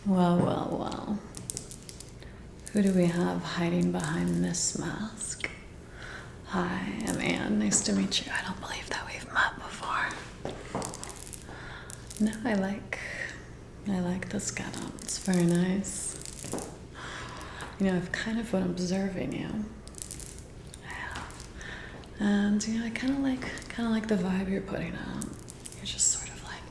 Well, well, well. Who do we have hiding behind this mask? Hi, I'm Anne. Nice to meet you. I don't believe that we've met before. No, I like this getup. It's very nice. You know, I've kind of been observing you. Yeah. And I kind of like the vibe you're putting out. You're just sort of like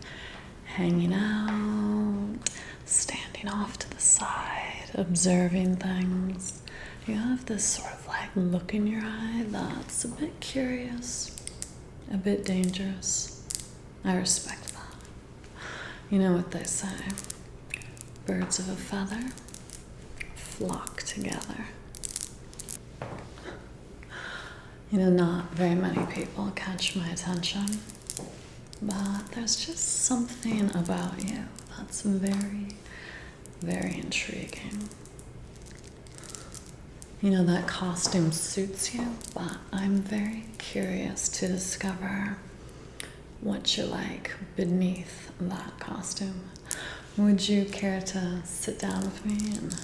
hanging out, standing off to the side, observing things. You have this sort of like look in your eye that's a bit curious, a bit dangerous. I respect that. You know what they say, birds of a feather flock together. Not very many people catch my attention, but there's just something about you that's very, very intriguing. That costume suits you, but I'm very curious to discover what you like beneath that costume. Would you care to sit down with me and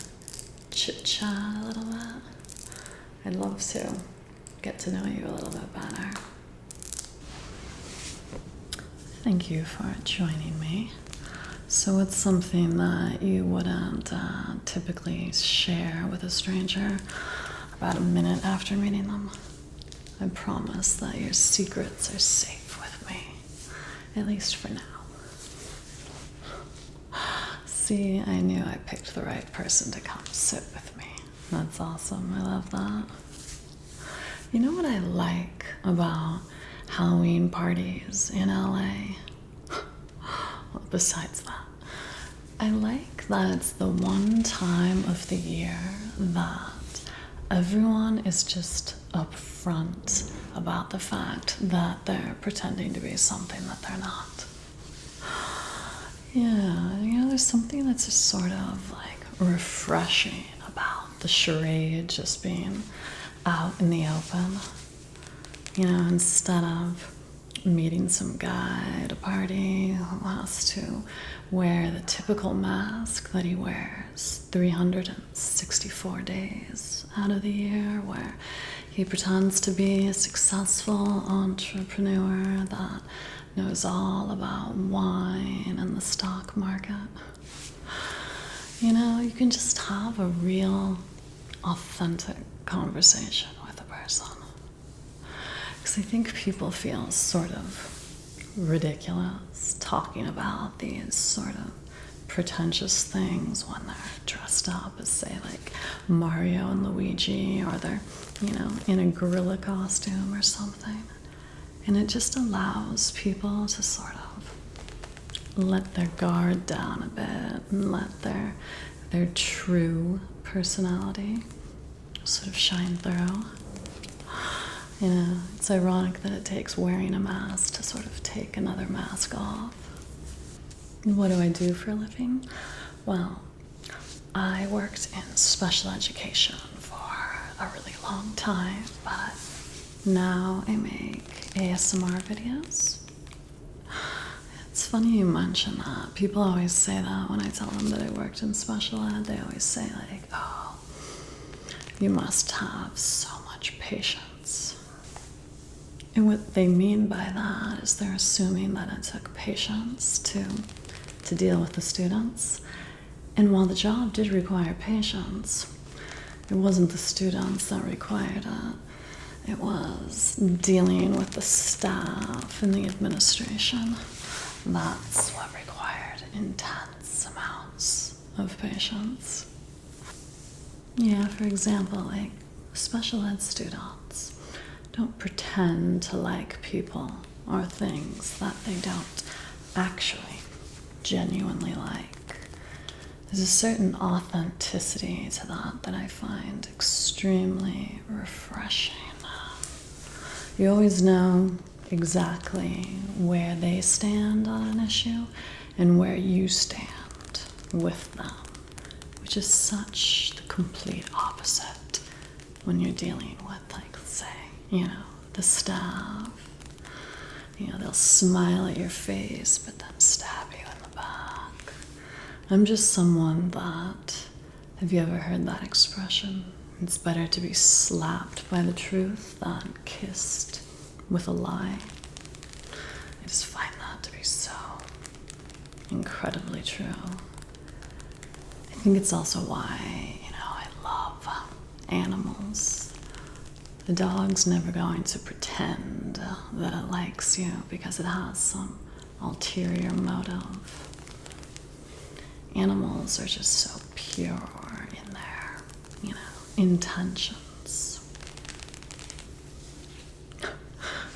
chit-chat a little bit? I'd love to get to know you a little bit better. Thank you for joining me. So it's something that you wouldn't typically share with a stranger about a minute after meeting them. I promise that your secrets are safe with me, at least for now. See, I knew I picked the right person to come sit with me. That's awesome. I love that. You know what I like about Halloween parties in LA? Well, besides that, I like that it's the one time of the year that everyone is just upfront about the fact that they're pretending to be something that they're not. Yeah, there's something that's just sort of like refreshing about the charade just being out in the open. Instead of meeting some guy at a party who has to wear the typical mask that he wears 364 days out of the year, where he pretends to be a successful entrepreneur that knows all about wine and the stock market. You can just have a real, authentic conversation with a person. Because I think people feel sort of ridiculous talking about these sort of pretentious things when they're dressed up as, say, like Mario and Luigi, or they're, in a gorilla costume or something. And it just allows people to sort of let their guard down a bit and let their true personality sort of shine through. It's ironic that it takes wearing a mask to sort of take another mask off. What do I do for a living? Well, I worked in special education for a really long time, but now I make ASMR videos. It's funny you mention that. People always say that when I tell them that I worked in special ed. They always say like, oh, you must have so much patience. And what they mean by that is they're assuming that it took patience to deal with the students. And while the job did require patience, it wasn't the students that required it. It was dealing with the staff and the administration. That's what required intense amounts of patience. Yeah, for example, like special ed students don't pretend to like people or things that they don't actually genuinely like. There's a certain authenticity to that I find extremely refreshing. You always know exactly where they stand on an issue and where you stand with them, which is such the complete opposite when you're dealing with, like, say, the staff. They'll smile at your face but then stab you in the back. I'm just someone that, have you ever heard that expression? It's better to be slapped by the truth than kissed with a lie. I just find that to be so incredibly true. I think it's also why, I love animals. The dog's never going to pretend that it likes you because it has some ulterior motive. Animals are just so pure in their, intentions.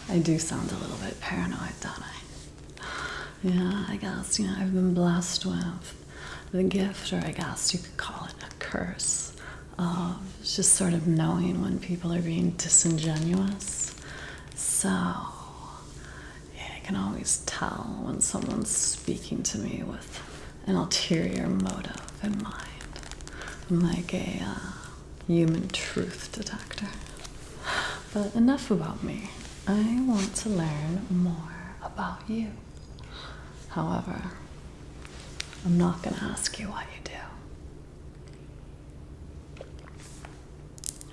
I do sound a little bit paranoid, don't I? Yeah, I guess, I've been blessed with the gift, or I guess you could call it a curse, of just sort of knowing when people are being disingenuous. So, I can always tell when someone's speaking to me with an ulterior motive in mind. I'm like a human truth detector. But enough about me. I want to learn more about you. However, I'm not going to ask you what you do.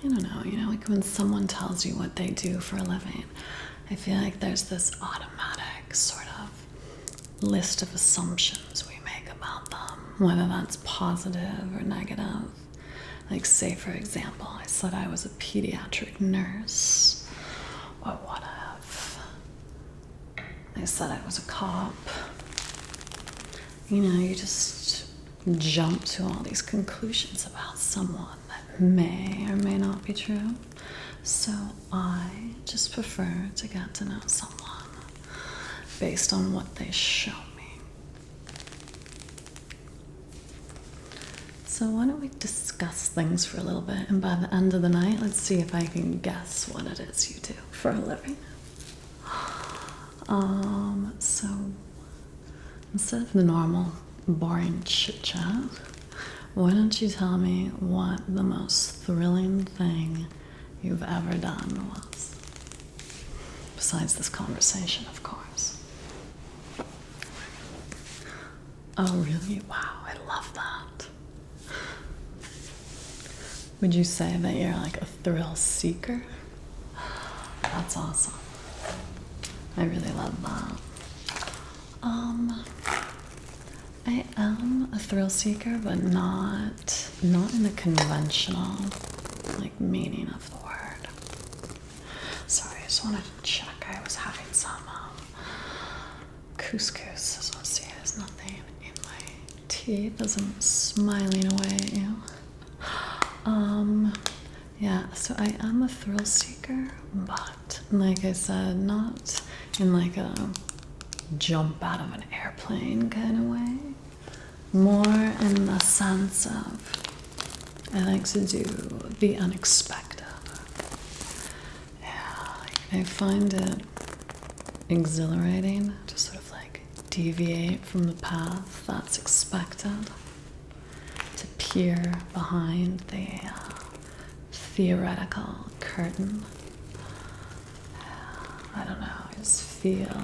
I don't know, like when someone tells you what they do for a living, I feel like there's this automatic sort of list of assumptions we make about them, whether that's positive or negative. Like, say, for example, I said I was a pediatric nurse. What would I have? I said I was a cop. You just jump to all these conclusions about someone that may or may not be true. So I just prefer to get to know someone based on what they show me. So why don't we discuss things for a little bit, and by the end of the night, let's see if I can guess what it is you do for a living. So instead of the normal boring chit-chat, why don't you tell me what the most thrilling thing you've ever done was? Besides this conversation, of course. Oh, really? Wow, I love that. Would you say that you're like a thrill seeker? That's awesome. I really love that. I am a thrill seeker, but not in the conventional, meaning of the word. Sorry, I just wanted to check. I was having some couscous. As well, see, there's nothing in my teeth as I'm smiling away at you. Yeah, so I am a thrill seeker, but like I said, not in a jump out of an airplane kind of way. More in the sense of I like to do the unexpected. Yeah, I find it exhilarating to sort of deviate from the path that's expected, to peer behind the theoretical curtain. I don't know, I just feel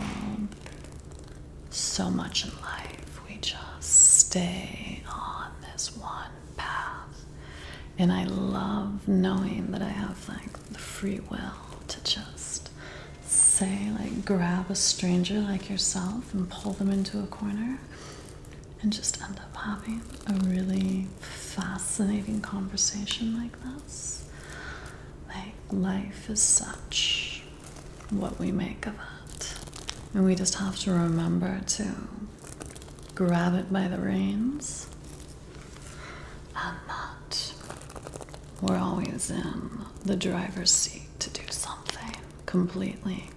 so much in life we just stay on this one path, and I love knowing that I have the free will to just say, grab a stranger like yourself and pull them into a corner and just end up having a really fascinating conversation like this. Life is such what we make of it, and we just have to remember to grab it by the reins, and that we're always in the driver's seat to do something completely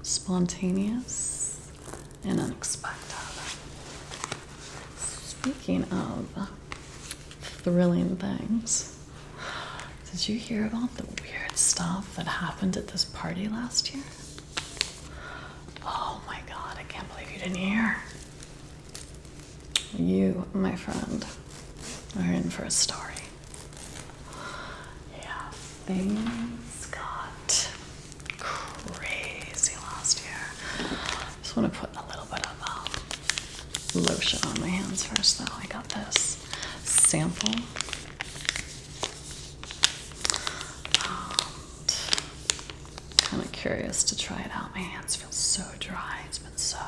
spontaneous and unexpected. Speaking of thrilling things, did you hear about the weird stuff that happened at this party last year? Oh my God, I can't believe you didn't hear. You, my friend, are in for a story. Yeah, things got crazy last year. Just want to put a little bit of lotion on my hands first, though. I got this sample. Kind of curious to try it out. My hands feel so dry. It's been so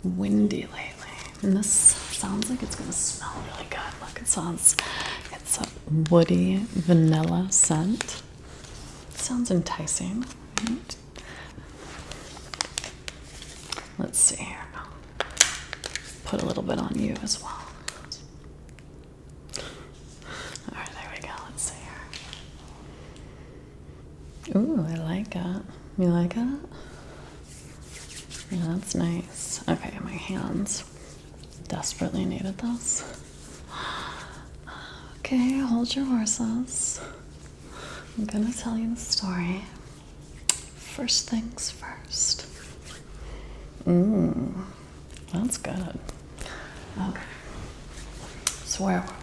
windy lately. And this sounds like it's gonna smell really good. Look, it's a woody vanilla scent. Sounds enticing, right? Let's see here. Put a little bit on you as well. All right, there we go. Let's see here. Ooh, I like it. You like it? Yeah, that's nice. Okay, my hands desperately needed this. Okay, hold your horses. I'm gonna tell you the story. First things first. That's good. Okay. So where were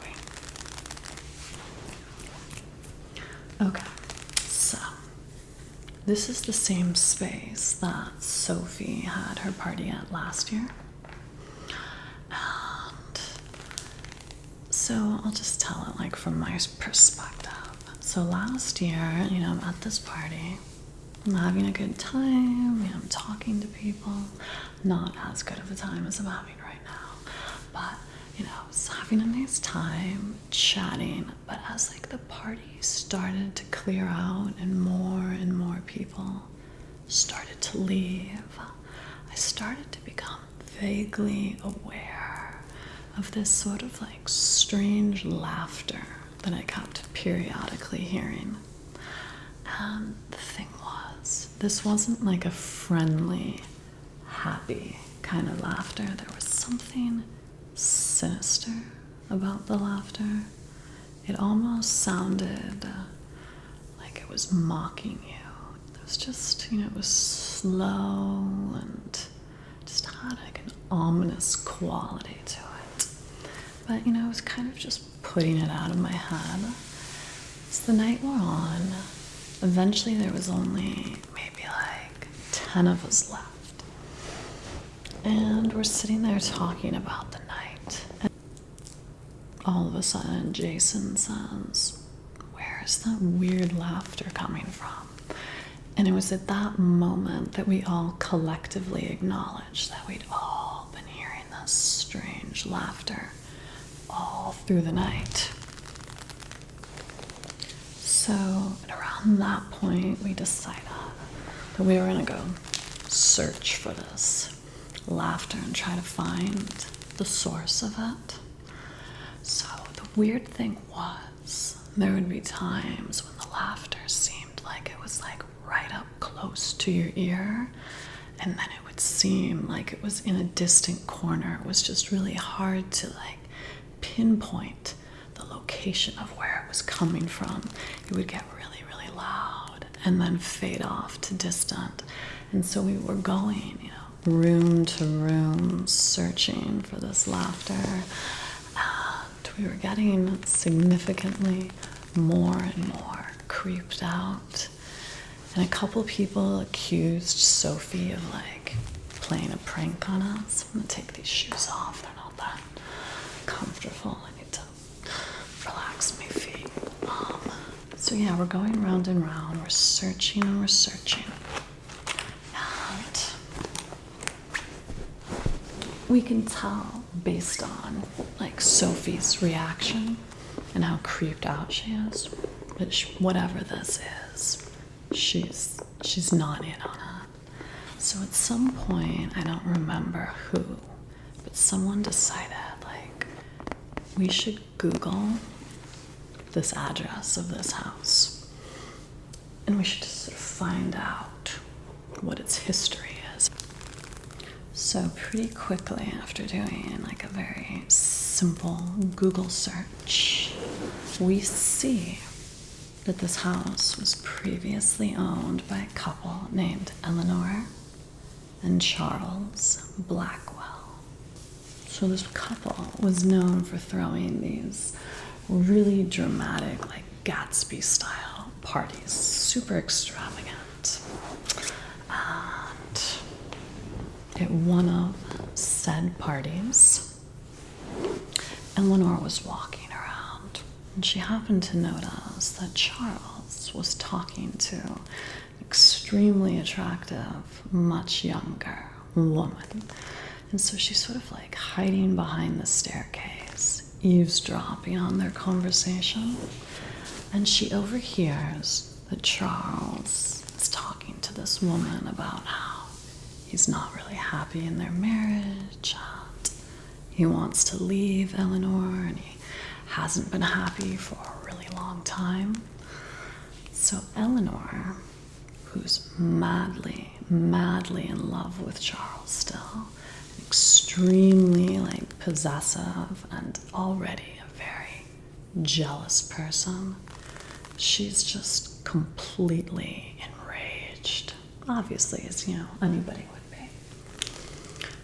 we? Okay. So this is the same space that Sophie had her party at last year. And so I'll just tell it like from my perspective. So last year, I'm at this party. I'm having a good time, I'm talking to people. Not as good of a time as I'm having right now. But, I was having a nice time chatting. But as like the party started to clear out and more people started to leave, I started to become vaguely aware of this sort of like strange laughter that I kept periodically hearing. And the thing was, this wasn't like a friendly, happy kind of laughter. There was something sinister about the laughter. It almost sounded like it was mocking you. It was just, it was slow and just had like an ominous quality to it. But, I was kind of just putting it out of my head. As the night wore on, eventually there was only maybe like 10 of us left. And we're sitting there talking about the night. And all of a sudden, Jason says, "Where is that weird laughter coming from?" And it was at that moment that we all collectively acknowledged that we'd all been hearing this strange laughter all through the night. So at around that point, we decided that we were going to go search for this laughter and try to find the source of it. So the weird thing was, there would be times when the laughter seemed like it was like right up close to your ear, and then it would seem like it was in a distant corner. It was just really hard to like pinpoint the location of where it was coming from. It would get really, really loud and then fade off to distant. And so we were going, room to room, searching for this laughter. And we were getting significantly more and more creeped out. And a couple people accused Sophie of like playing a prank on us. I'm gonna take these shoes off. They're not that comfortable. I need to relax my feet. So yeah, we're going round and round. We're searching and we're searching. And we can tell based on like Sophie's reaction and how creeped out she is, but whatever this is, she's not in on it. So at some point, I don't remember who, but someone decided like we should Google this address of this house, and we should just sort of find out what its history is. So pretty quickly after doing like a very simple Google search, we see that this house was previously owned by a couple named Eleanor and Charles Blackwell. So this couple was known for throwing these really dramatic, like Gatsby-style parties, super extravagant. And at one of said parties, Eleanor was walking And she happened to notice that Charles was talking to an extremely attractive, much younger woman. And so she's sort of like hiding behind the staircase, eavesdropping on their conversation. And she overhears that Charles is talking to this woman about how he's not really happy in their marriage. And he wants to leave Eleanor, and he hasn't been happy for a really long time. So Eleanor, who's madly, madly in love with Charles still, extremely like possessive and already a very jealous person, she's just completely enraged, obviously, as anybody would be.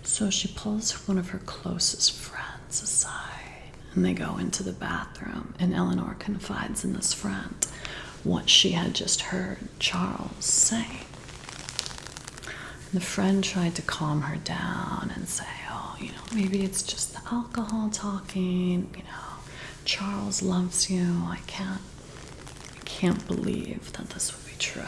So she pulls one of her closest friends aside, and they go into the bathroom, and Eleanor confides in this friend what she had just heard Charles say. And the friend tried to calm her down and say, oh, maybe it's just the alcohol talking, Charles loves you. I can't believe that this would be true.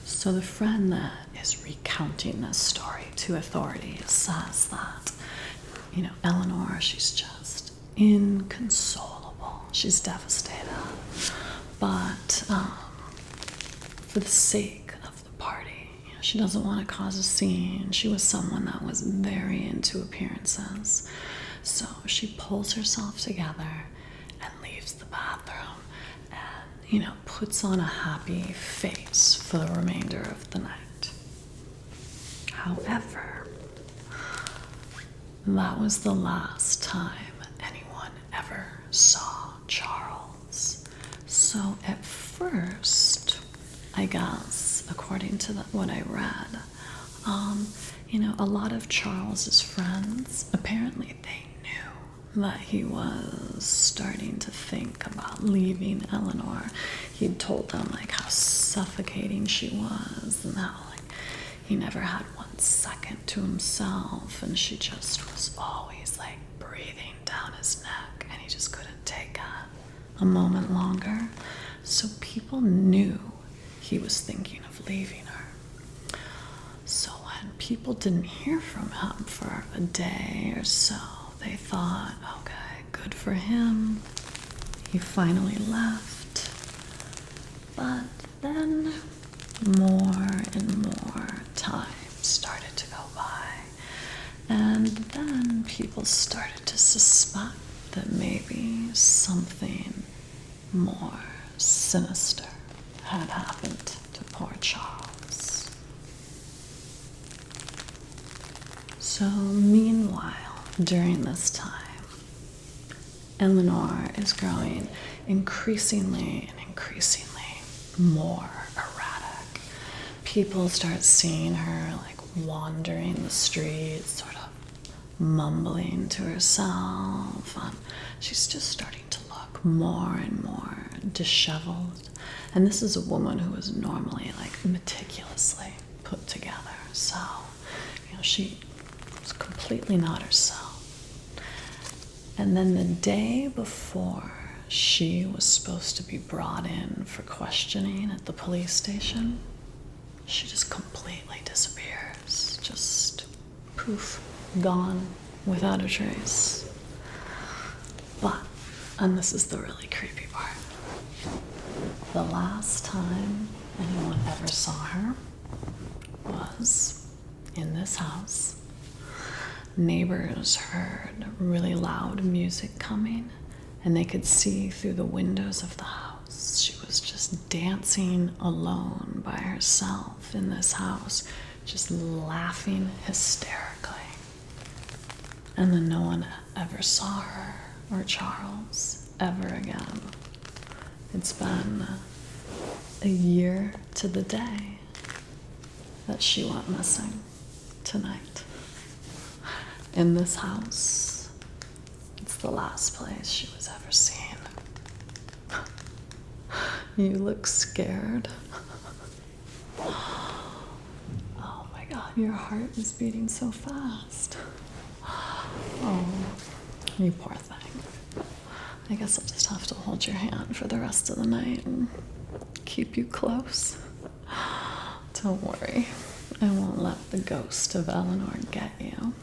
So the friend that is recounting this story to authorities says that, Eleanor, she's just inconsolable. She's devastated. But for the sake of the party, she doesn't want to cause a scene. She was someone that was very into appearances. So she pulls herself together and leaves the bathroom and, puts on a happy face for the remainder of the night. However, that was the last time anyone ever saw Charles. So at first, I guess, according to what I read, a lot of Charles's friends, apparently they knew that he was starting to think about leaving Eleanor. He'd told them like how suffocating she was and how he never had 1 second to himself, and she just was always like breathing down his neck, and he just couldn't take it a moment longer. So people knew he was thinking of leaving her. So when people didn't hear from him for a day or so, they thought, okay, good for him. He finally left. But then more and more time started to go by. And then people started to suspect that maybe something more sinister had happened to poor Charles. So meanwhile, during this time, Eleanor is growing increasingly more erratic. People start seeing her wandering the streets, sort of mumbling to herself. She's just starting to look more and more disheveled. And this is a woman who is normally meticulously put together. So, she was completely not herself. And then the day before she was supposed to be brought in for questioning at the police station, she just completely disappears. Just poof, gone without a trace. But, and this is the really creepy part, the last time anyone ever saw her was in this house. Neighbors heard really loud music coming, and they could see through the windows of the house. She was just dancing alone by herself in this house, just laughing hysterically. And then no one ever saw her or Charles ever again. It's been a year to the day that she went missing tonight. In this house, it's the last place she was ever seen. You look scared. Oh my God, your heart is beating so fast. Oh, you poor thing. I guess I'll just have to hold your hand for the rest of the night and keep you close. Don't worry, I won't let the ghost of Eleanor get you.